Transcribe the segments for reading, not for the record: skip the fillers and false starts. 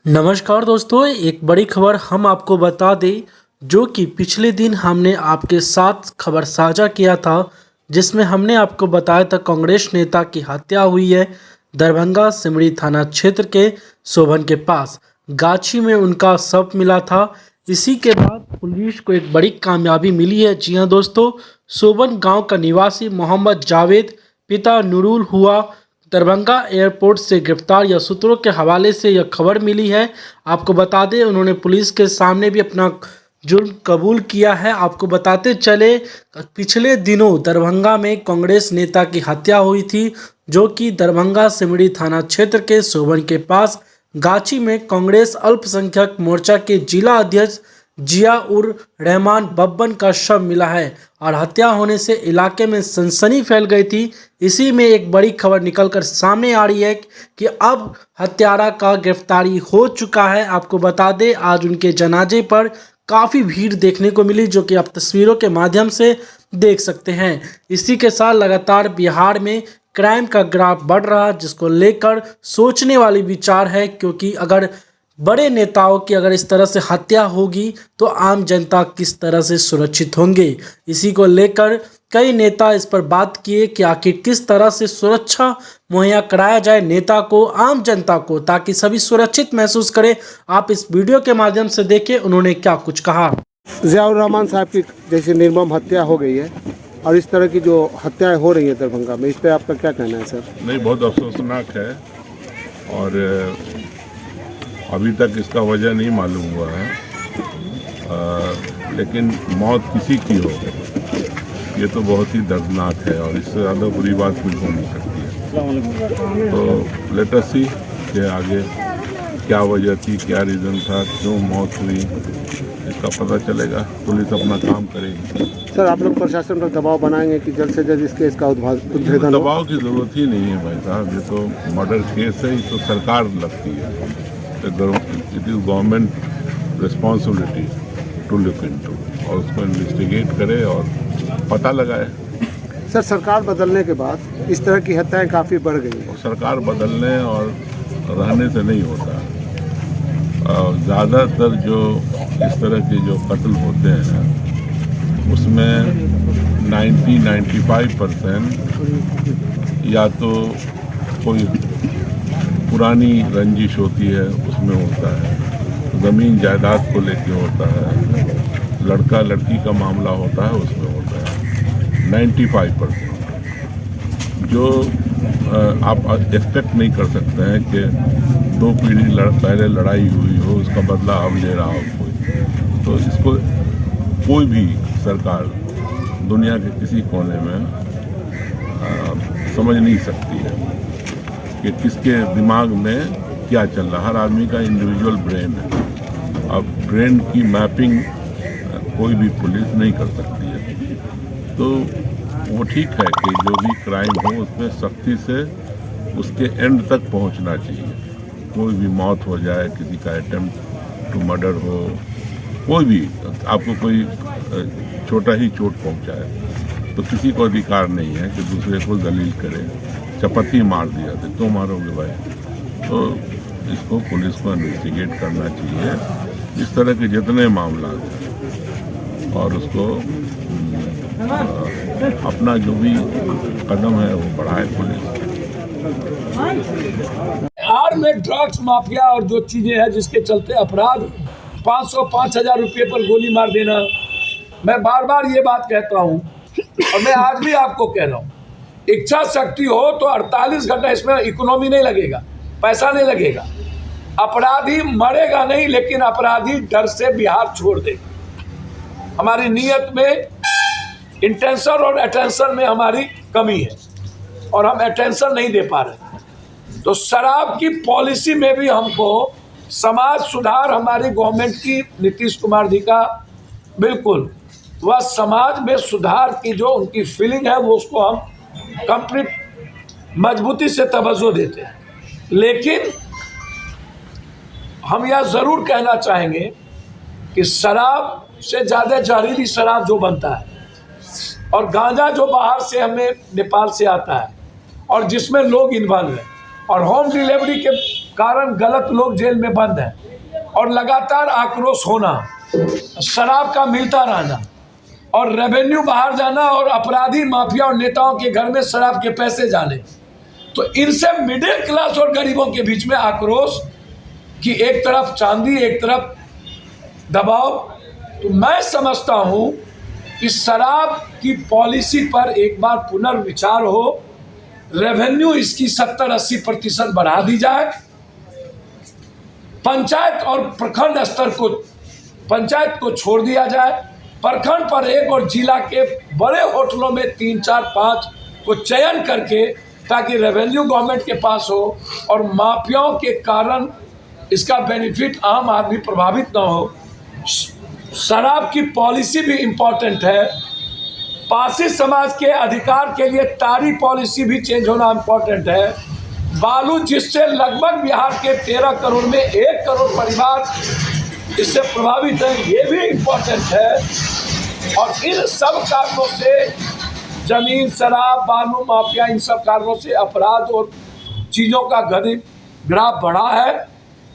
नमस्कार दोस्तों, एक बड़ी खबर हम आपको बता दें जो कि पिछले दिन हमने आपके साथ खबर साझा किया था, जिसमें हमने आपको बताया था कांग्रेस नेता की हत्या हुई है दरभंगा सिमरी थाना क्षेत्र के सोबन के पास। गाछी में उनका शव मिला था। इसी के बाद पुलिस को एक बड़ी कामयाबी मिली है। जी हाँ दोस्तों, सोबन गांव का निवासी मोहम्मद जावेद पिता नूरुल हुआ दरभंगा एयरपोर्ट से गिरफ्तार। या सूत्रों के हवाले से यह खबर मिली है। आपको बता दें, उन्होंने पुलिस के सामने भी अपना जुर्म कबूल किया है। आपको बताते चले, पिछले दिनों दरभंगा में कांग्रेस नेता की हत्या हुई थी, जो कि दरभंगा सिमरी थाना क्षेत्र के सोबन के पास गाछी में कांग्रेस अल्पसंख्यक मोर्चा के जिला अध्यक्ष जिया उर रहमान बब्बन का शव मिला है और हत्या होने से इलाके में सनसनी फैल गई थी। इसी में एक बड़ी खबर निकलकर सामने आ रही है कि अब हत्यारा का गिरफ्तारी हो चुका है। आपको बता दें, आज उनके जनाजे पर काफ़ी भीड़ देखने को मिली, जो कि आप तस्वीरों के माध्यम से देख सकते हैं। इसी के साथ लगातार बिहार में क्राइम का ग्राफ बढ़ रहा, जिसको लेकर सोचने वाली विचार है, क्योंकि अगर बड़े नेताओं की अगर इस तरह से हत्या होगी तो आम जनता किस तरह से सुरक्षित होंगे। इसी को लेकर कई नेता इस पर बात किए कि आखिर किस तरह से सुरक्षा मुहैया कराया जाए नेता को, आम जनता को, ताकि सभी सुरक्षित महसूस करें। आप इस वीडियो के माध्यम से देखें उन्होंने क्या कुछ कहा। जियाउर रहमान साहब की जैसे निर्मम हत्या हो गई है और इस तरह की जो हत्याएं हो रही हैं दरभंगा में, इस पर आपका क्या कहना है सर? नहीं, बहुत अफसोसनाक है और अभी तक इसका वजह नहीं मालूम हुआ है। लेकिन मौत किसी की हो ये तो बहुत ही दर्दनाक है और इससे ज़्यादा बुरी बात कुछ हो नहीं सकती है। तो लेट अस सी कि आगे क्या वजह थी, क्या रीज़न था, क्यों मौत हुई, इसका पता चलेगा। पुलिस अपना काम करेगी। सर, आप लोग प्रशासन पर दबाव बनाएंगे कि जल्द से जल्द इस केस का उद्भेदन हो? दबाव की ज़रूरत ही नहीं है भाई साहब, ये तो मर्डर केस है, ये तो सरकार लगती है। It is government responsibility to look into और उसको इन्वेस्टिगेट करे और पता लगाए। सर, सरकार बदलने के बाद इस तरह की हत्याएं काफ़ी बढ़ गई हैं। सरकार बदलने और रहने से नहीं होता। ज़्यादातर जो इस तरह के जो कत्ल होते हैं उसमें 90-95% या तो कोई पुरानी रंजिश होती है, उसमें होता है, ज़मीन जायदाद को लेके होता है, लड़का लड़की का मामला होता है, उसमें होता है 95%। जो आप एक्सपेक्ट नहीं कर सकते हैं कि 2 पीढ़ी पहले लड़ाई हुई हो, उसका बदला अब ले रहा हो कोई। तो इसको कोई भी सरकार दुनिया के किसी कोने में समझ नहीं सकती है कि किसके दिमाग में क्या चल रहा है। हर आदमी का इंडिविजुअल ब्रेन है। अब ब्रेन की मैपिंग कोई भी पुलिस नहीं कर सकती है। तो वो ठीक है कि जो भी क्राइम हो उसमें सख्ती से उसके एंड तक पहुंचना चाहिए। कोई भी मौत हो जाए, किसी का अटेम्प्ट टू मर्डर हो, कोई भी आपको कोई छोटा ही चोट पहुंचाए, तो किसी को अधिकार नहीं है कि दूसरे को जलील करे। चपत ही मार दिया तो क्यों मारोगे भाई? तो इसको पुलिस को इन्वेस्टिगेट करना चाहिए इस तरह के जितने मामला हैं, और उसको अपना जो भी कदम है वो बढ़ाए पुलिस। बिहार में ड्रग्स माफिया और जो चीजें हैं जिसके चलते अपराध 500-5,000 रुपये पर गोली मार देना, मैं बार बार ये बात कहता हूँ और मैं आज भी आपको कह रहा हूँ, इच्छा शक्ति हो तो 48 घंटा इसमें इकोनॉमी नहीं लगेगा, पैसा नहीं लगेगा, अपराधी मरेगा नहीं, लेकिन अपराधी डर से बिहार छोड़ देगा। हमारी नीयत में इंटेंशन और अटेंशन में हमारी कमी है और हम अटेंशन नहीं दे पा रहे। तो शराब की पॉलिसी में भी हमको समाज सुधार, हमारी गवर्नमेंट की नीतीश कुमार जी का बिल्कुल वह समाज में सुधार की जो उनकी फीलिंग है वो उसको हम कंप्लीट मजबूती से तवज्जो देते हैं। लेकिन हम यह ज़रूर कहना चाहेंगे कि शराब से ज़्यादा जहरीली शराब जो बनता है और गांजा जो बाहर से हमें नेपाल से आता है और जिसमें लोग इन्वॉल्व हैं और होम डिलीवरी के कारण गलत लोग जेल में बंद हैं और लगातार आक्रोश होना, शराब का मिलता रहना और रेवेन्यू बाहर जाना और अपराधी माफिया और नेताओं के घर में शराब के पैसे जाने, तो इनसे मिडिल क्लास और गरीबों के बीच में आक्रोश कि एक तरफ चांदी एक तरफ दबाव। तो मैं समझता हूं कि शराब की पॉलिसी पर एक बार पुनर्विचार हो, रेवेन्यू इसकी 70-80% बढ़ा दी जाए, पंचायत और प्रखंड स्तर को पंचायत को छोड़ दिया जाए, प्रखंड पर एक और जिला के बड़े होटलों में 3, 4, 5 को चयन करके, ताकि रेवेन्यू गवर्नमेंट के पास हो और माफियाओं के कारण इसका बेनिफिट आम आदमी प्रभावित ना हो। शराब की पॉलिसी भी इम्पोर्टेंट है, पासी समाज के अधिकार के लिए तारी पॉलिसी भी चेंज होना इम्पोर्टेंट है, बालू जिससे लगभग बिहार के 13 करोड़ में 1 करोड़ परिवार इससे प्रभावित है, ये भी इम्पोर्टेंट है। और इन सब कारणों से जमीन, शराब, बालू माफिया, इन सब कारणों से अपराध और चीज़ों का ग्राफ बढ़ा है,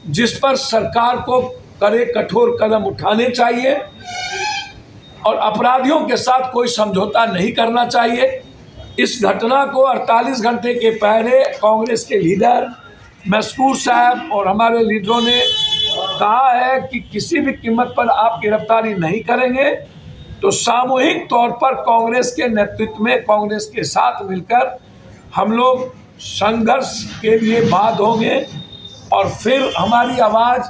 जिस पर सरकार को कड़े कठोर कदम उठाने चाहिए और अपराधियों के साथ कोई समझौता नहीं करना चाहिए। इस घटना को 48 घंटे के पहले कांग्रेस के लीडर मस्कूर साहब और हमारे लीडरों ने कहा है कि किसी भी कीमत पर आप गिरफ्तारी नहीं करेंगे, तो सामूहिक तौर पर कांग्रेस के नेतृत्व में कांग्रेस के साथ मिलकर हम लोग संघर्ष के लिए बाध होंगे और फिर हमारी आवाज़